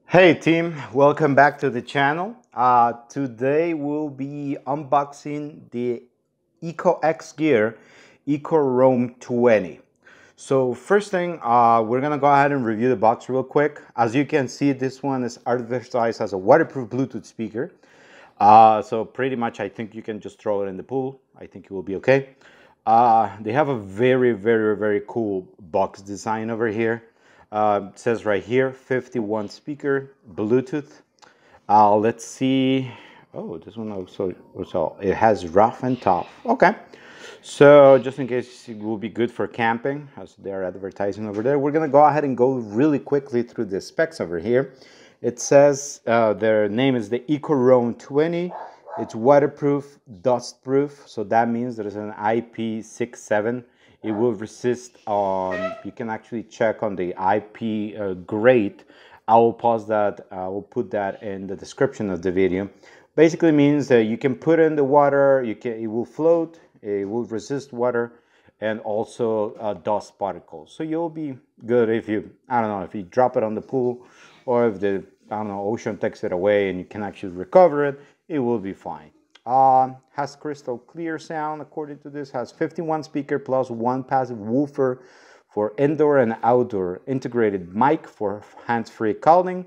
Hey team, welcome back to the channel. Today we'll be unboxing the EcoX Gear EcoRoam 20. So first thing, we're gonna go ahead and review the box real quick. As you can see, this one is advertised as a waterproof Bluetooth speaker. So pretty much I think you can just throw it in the pool. I think it will be okay. They have a very cool box design over here. It says right here 51 speaker Bluetooth. Let's see. Oh, this one also it has rough and tough. Okay, so just in case it will be good for camping, as they're advertising over there, we're gonna go ahead and go really quickly through the specs over here. It says their name is the EcoRoam 20. It's waterproof, dustproof, so that means there is an IP67. It will resist on, you can actually check on the IP grade. I will pause that, I will put that in the description of the video. Basically means that you can put in the water, it will float, it will resist water, and also dust particles. So you'll be good if you, I don't know, if you drop it on the pool, or if the, I don't know, ocean takes it away and you can actually recover it, it will be fine. Has crystal clear sound. According to this, has 51 speaker plus one passive woofer for indoor and outdoor, integrated mic for hands-free calling.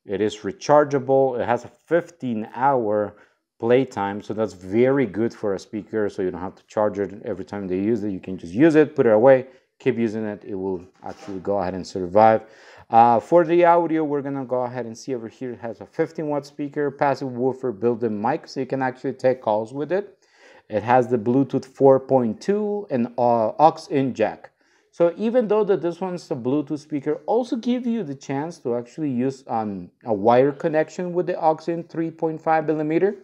It is rechargeable. It has a 15-hour playtime, so that's very good for a speaker, so you don't have to charge it every time they use it. You can just use it, put it away, keep using it. It will actually go ahead and survive. For the audio, we're gonna go ahead and see over here. It has a 15-watt speaker, passive woofer, built-in mic, so you can actually take calls with it. It has the Bluetooth 4.2 and aux-in jack. So even though that this one's a Bluetooth speaker, also give you the chance to actually use a wire connection with the aux-in 3.5 millimeter.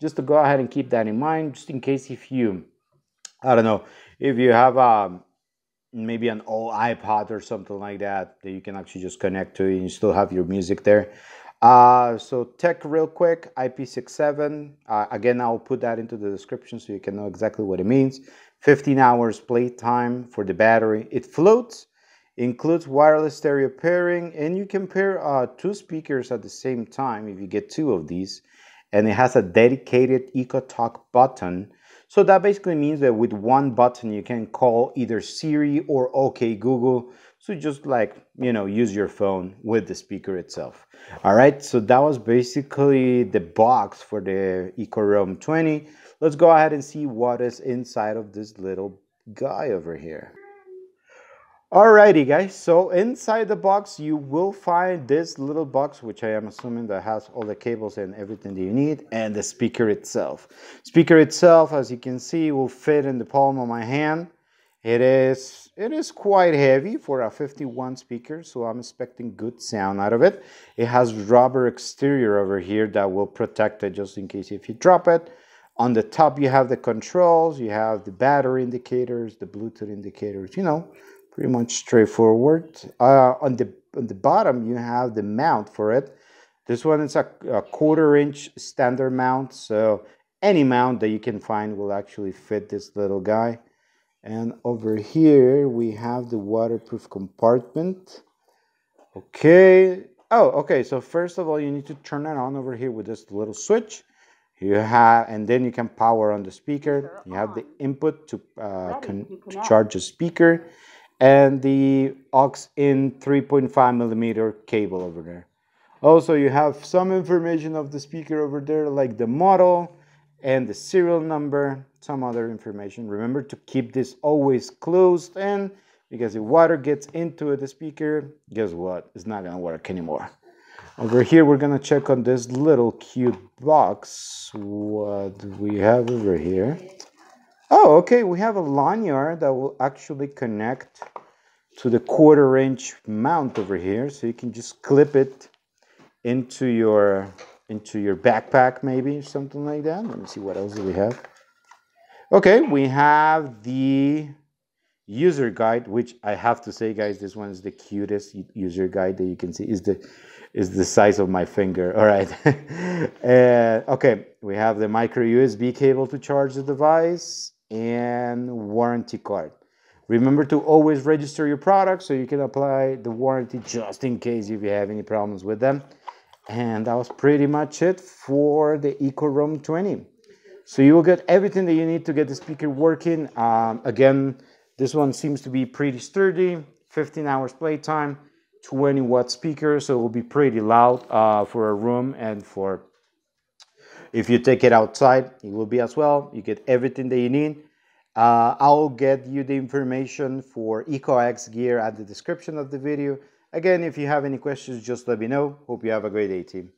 Just to go ahead and keep that in mind, just in case if you, I don't know, if you have maybe an old iPod or something like that that you can actually just connect to and you still have your music there. So tech real quick, IP67. Again, I'll put that into the description so you can know exactly what it means. 15 hours play time for the battery. It floats, includes wireless stereo pairing, and you can pair two speakers at the same time if you get two of these. And it has a dedicated EcoTalk button. So that basically means that with one button you can call either Siri or OK Google. So just like, you know, use your phone with the speaker itself. All right, so that was basically the box for the EcoRoam 20. Let's go ahead and see what is inside of this little guy over here. Alrighty guys, so inside the box you will find this little box, which I am assuming that has all the cables and everything that you need, and the speaker itself. Speaker itself, as you can see, will fit in the palm of my hand. It is quite heavy for a 51 speaker, so I'm expecting good sound out of it. It has rubber exterior over here that will protect it just in case if you drop it. On the top you have the controls, you have the battery indicators, the Bluetooth indicators, you know, pretty much straightforward. On the bottom, you have the mount for it. This one is a 1/4 inch standard mount, so any mount that you can find will actually fit this little guy. And over here, we have the waterproof compartment. Okay. Oh, okay. So first of all, you need to turn it on over here with this little switch. You have, and then you can power on the speaker. You have the input to charge the speaker, and the aux-in 3.5 millimeter cable over there. Also, you have some information of the speaker over there, like the model and the serial number, some other information. Remember to keep this always closed in, because if water gets into the speaker, guess what? It's not gonna work anymore. Over here, we're gonna check on this little cute box. What do we have over here? Oh, okay, we have a lanyard that will actually connect to the 1/4 inch mount over here, so you can just clip it into your backpack, maybe something like that. Let me see what else do we have. Okay, we have the user guide, which I have to say, guys, this one is the cutest user guide that you can see. Is the size of my finger. All right. Okay, we have the micro USB cable to charge the device and warranty card. Remember to always register your product so you can apply the warranty just in case if you have any problems with them. And that was pretty much it for the EcoRoam 20. So you will get everything that you need to get the speaker working. Again, this one seems to be pretty sturdy, 15 hours playtime, 20-watt speaker, so it will be pretty loud for a room, and for if you take it outside, it will be as well. You get everything that you need. I'll get you the information for EcoX gear at the description of the video. Again, if you have any questions, just let me know. Hope you have a great day, team.